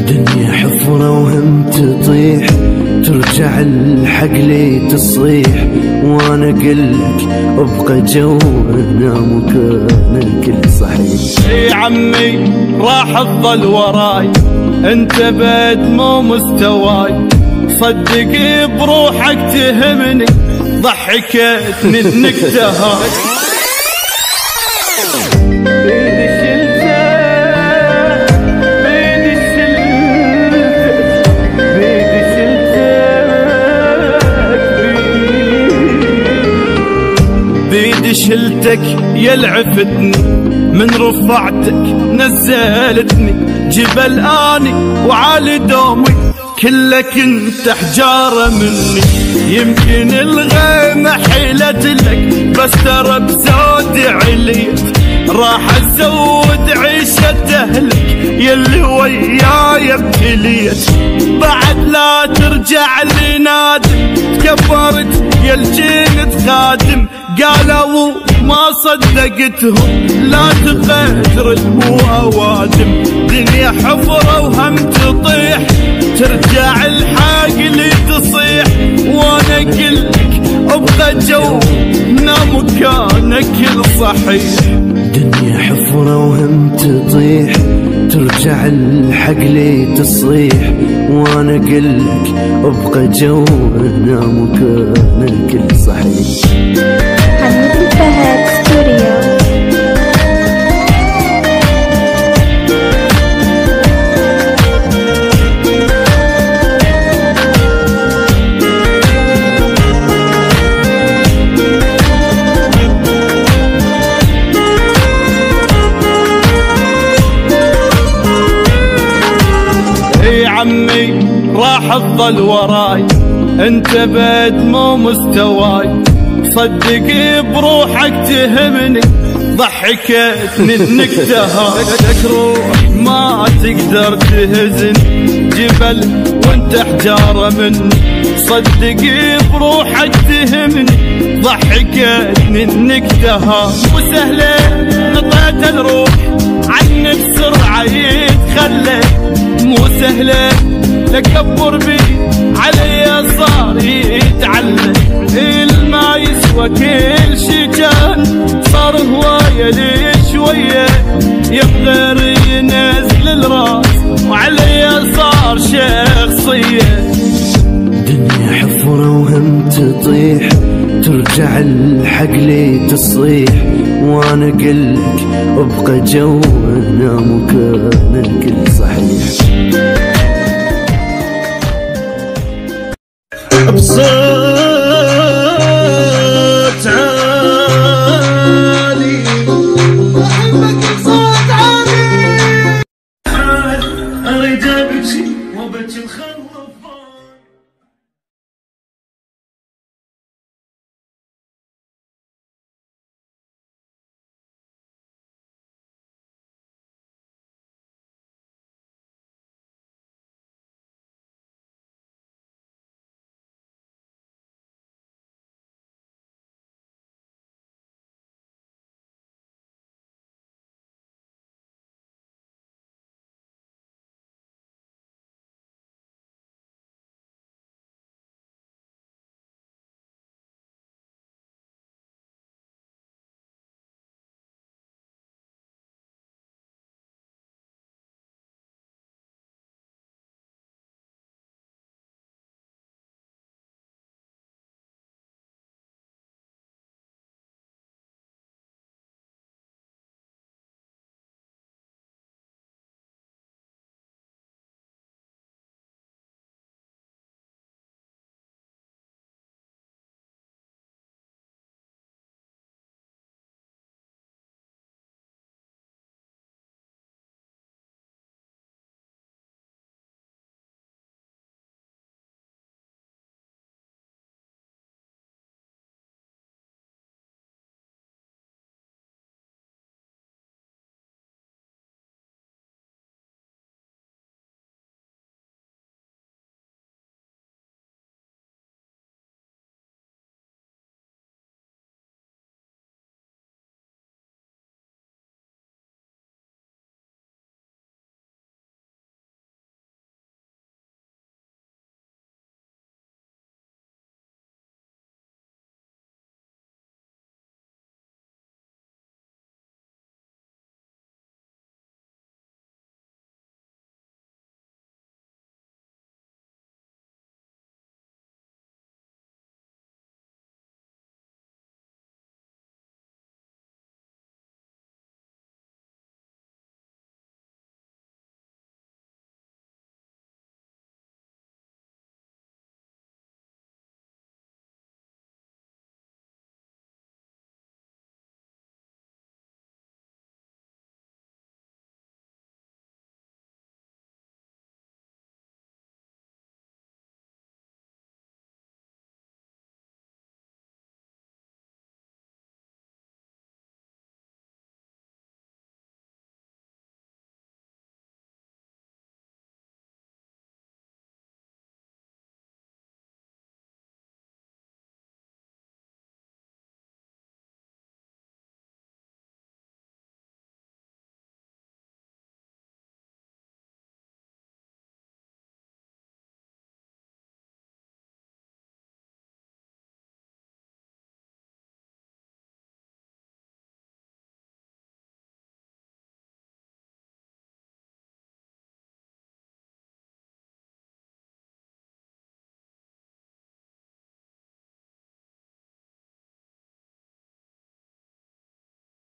دنيا حفرة وهم تطيح، ترجع الحق لي تصيح، وانا قلك ابقى جوانا مكانك الصحيح. اي عمي راح تظل وراي، انت بعد مو مستواي، صدق بروحك تهمني، ضحكتني انك تهاي. بيدي شلتك يلعفتني، من رفعتك نزلتني، جبل اني وعالي دومي، كله كنت حجاره مني. يمكن الغيمه حيلت لك، بس ترى بزود عليت، راح ازود عيشه اهلك يلي وياي ابتليت. بعد لا ترجع لي نادم، تكبرت يا الجنت خادم، قالوا ما صدقتهم لا تقدر وأوادم. دنيا حفرة وهم تطيح، ترجع الحق لي تصيح، وانا قلك ابقى جونا مكانك الصحيح. دنيا حفرة وهم تطيح، ترجع الحق لي تصيح، وانا قلك ابقى جوانا مكانك الصحيح. حمد الفهد ستوريو. اي عمي راح تظل وراي، انت بعد مو مستواي، صدق بروحك تهمني، ضحكتني انك تهاي. روح ما تقدر تهزن جبل وانت حجاره مني، صدق بروحك تهمني، ضحكتني انك تهاي. وسهله نطيت الروح عني بسرعه يتخلى، مو سهله تكبر بي علي صار يتعلم، ما يسوى كل شي كان صار هوايه لي شويه، يبغى ينزل الراس وعلي صار شخصيه. دنيا حفرة وهم تطيح، ترجع الحق لي تصيح، وانا قلك ابقى جوانا مكانك الصحيح. بصوت عالي احبك بصوت عالي، اريد ابكي وابكي الخوف.